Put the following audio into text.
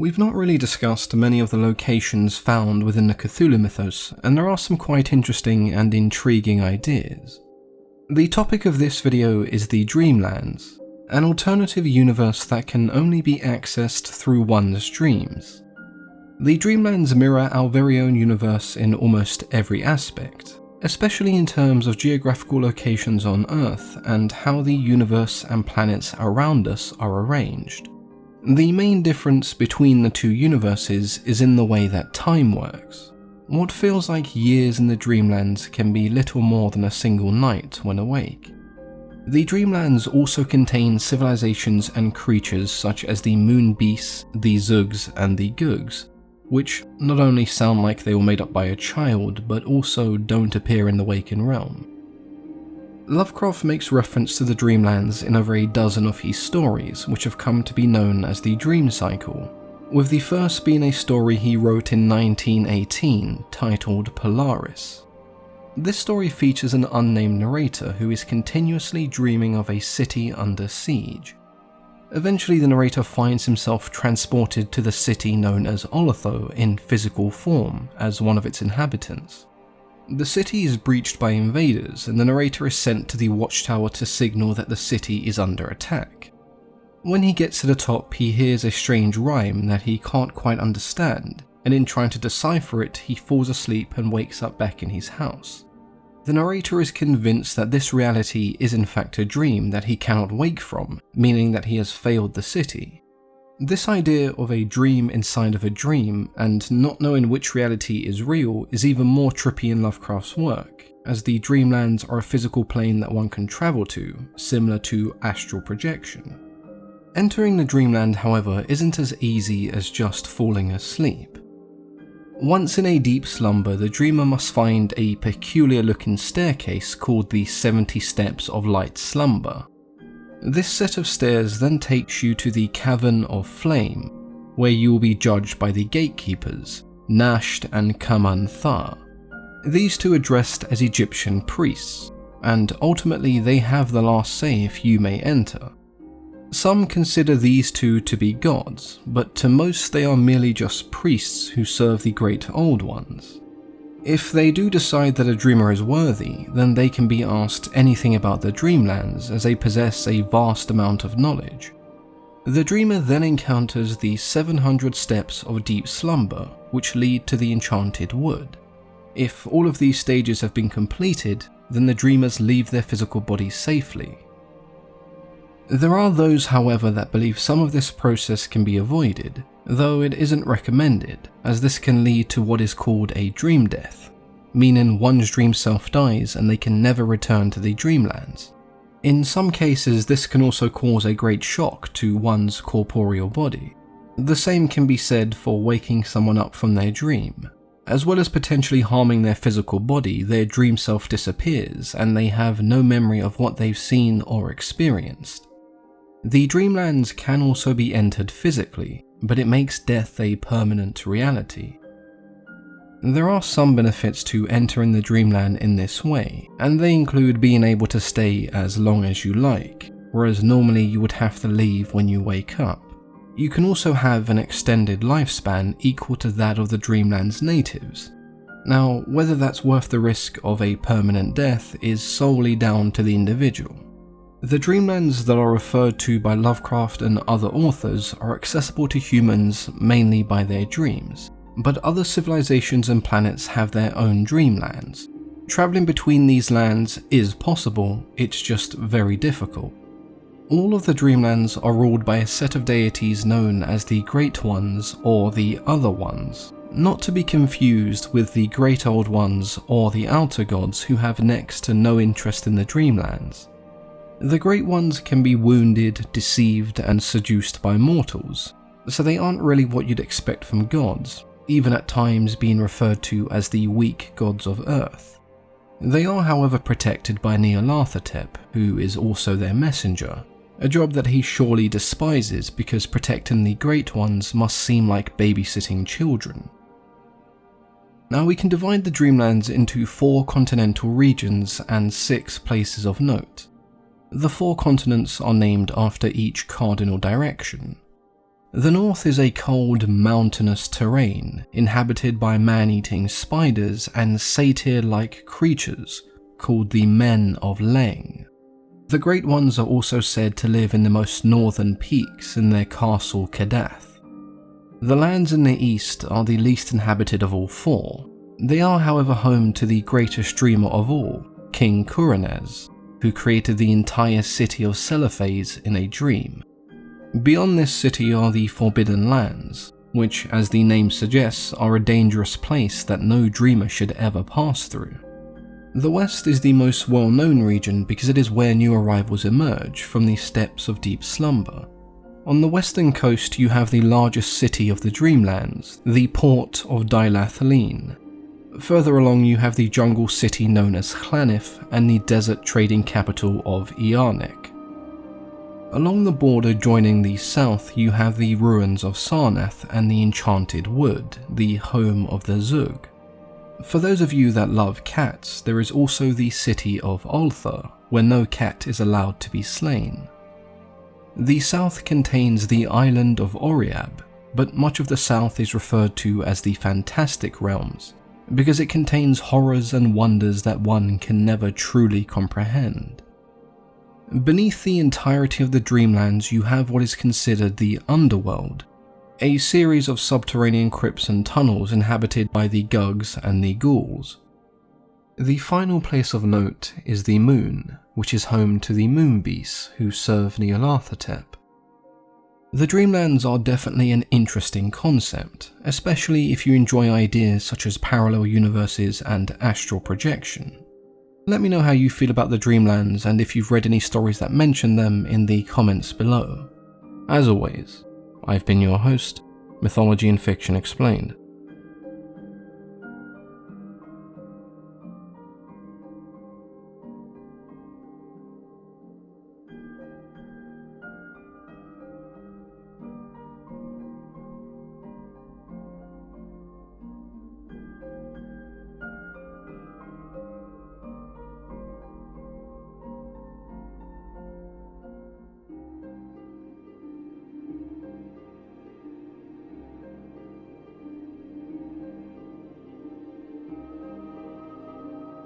We've not really discussed many of the locations found within the Cthulhu Mythos, and there are some quite interesting and intriguing ideas. The topic of this video is the Dreamlands, an alternative universe that can only be accessed through one's dreams. The Dreamlands mirror our very own universe in almost every aspect, especially in terms of geographical locations on Earth and how the universe and planets around us are arranged. The main difference between the two universes is in the way that time works. What feels like years in the Dreamlands can be little more than a single night when awake. The Dreamlands also contain civilizations and creatures such as the moon beasts, the Zugs, and the Googs, which not only sound like they were made up by a child, but also don't appear in the Waking Realm. Lovecraft makes reference to the Dreamlands in over a dozen of his stories, which have come to be known as the Dream Cycle, with the first being a story he wrote in 1918 titled Polaris. This story features an unnamed narrator who is continuously dreaming of a city under siege. Eventually, the narrator finds himself transported to the city known as Olotho in physical form as one of its inhabitants. The city is breached by invaders, and the narrator is sent to the watchtower to signal that the city is under attack. When he gets to the top, he hears a strange rhyme that he can't quite understand, and in trying to decipher it, he falls asleep and wakes up back in his house. The narrator is convinced that this reality is in fact a dream that he cannot wake from, meaning that he has failed the city. This idea of a dream inside of a dream and not knowing which reality is real is even more trippy in Lovecraft's work, as the Dreamlands are a physical plane that one can travel to, similar to astral projection. Entering the Dreamland, however, isn't as easy as just falling asleep. Once in a deep slumber, the dreamer must find a peculiar-looking staircase called the 70 Steps of Light Slumber. This set of stairs then takes you to the Cavern of Flame, where you will be judged by the gatekeepers, Nasht and Kaman Thar. These two are dressed as Egyptian priests, and ultimately they have the last say if you may enter. Some consider these two to be gods, but to most they are merely just priests who serve the Great Old Ones. If they do decide that a dreamer is worthy, then they can be asked anything about the Dreamlands, as they possess a vast amount of knowledge. The dreamer then encounters the 700 steps of deep slumber, which lead to the Enchanted Wood. If all of these stages have been completed, then the dreamers leave their physical bodies safely. There are those, however, that believe some of this process can be avoided, though it isn't recommended, as this can lead to what is called a dream death, meaning one's dream self dies and they can never return to the Dreamlands. In some cases, this can also cause a great shock to one's corporeal body. The same can be said for waking someone up from their dream. As well as potentially harming their physical body, their dream self disappears and they have no memory of what they've seen or experienced. The Dreamlands can also be entered physically, but it makes death a permanent reality. There are some benefits to entering the Dreamland in this way, and they include being able to stay as long as you like, whereas normally you would have to leave when you wake up. You can also have an extended lifespan equal to that of the Dreamland's natives. Now, whether that's worth the risk of a permanent death is solely down to the individual. The Dreamlands that are referred to by Lovecraft and other authors are accessible to humans mainly by their dreams, but other civilizations and planets have their own Dreamlands. Traveling between these lands is possible, it's just very difficult. All of the Dreamlands are ruled by a set of deities known as the Great Ones or the Other Ones, not to be confused with the Great Old Ones or the Outer Gods who have next to no interest in the Dreamlands. The Great Ones can be wounded, deceived, and seduced by mortals, so they aren't really what you'd expect from gods, even at times being referred to as the weak gods of Earth. They are, however, protected by Nyarlathotep, who is also their messenger, a job that he surely despises because protecting the Great Ones must seem like babysitting children. Now we can divide the Dreamlands into 4 continental regions and 6 places of note. The 4 continents are named after each cardinal direction. The north is a cold, mountainous terrain inhabited by man-eating spiders and satyr-like creatures called the Men of Leng. The Great Ones are also said to live in the most northern peaks in their castle Kadath. The lands in the east are the least inhabited of all four. They are, however, home to the greatest dreamer of all, King Kuranez, who created the entire city of Celephase in a dream. Beyond this city are the Forbidden Lands, which, as the name suggests, are a dangerous place that no dreamer should ever pass through. The west is the most well-known region because it is where new arrivals emerge from the steppes of deep slumber. On the western coast you have the largest city of the Dreamlands, the port of Dilathaline. Further along you have the jungle city known as Chlanif and the desert trading capital of Iarnek. Along the border joining the south you have the ruins of Sarnath and the Enchanted Wood, the home of the Zug. For those of you that love cats, there is also the city of Ulthar, where no cat is allowed to be slain. The south contains the island of Oriab, but much of the south is referred to as the Fantastic Realms, because it contains horrors and wonders that one can never truly comprehend. Beneath the entirety of the Dreamlands you have what is considered the Underworld, a series of subterranean crypts and tunnels inhabited by the Gugs and the Ghouls. The final place of note is the Moon, which is home to the Moonbeasts who serve Nyarlathotep. The Dreamlands are definitely an interesting concept, especially if you enjoy ideas such as parallel universes and astral projection. Let me know how you feel about the Dreamlands and if you've read any stories that mention them in the comments below. As always, I've been your host, Mythology and Fiction Explained.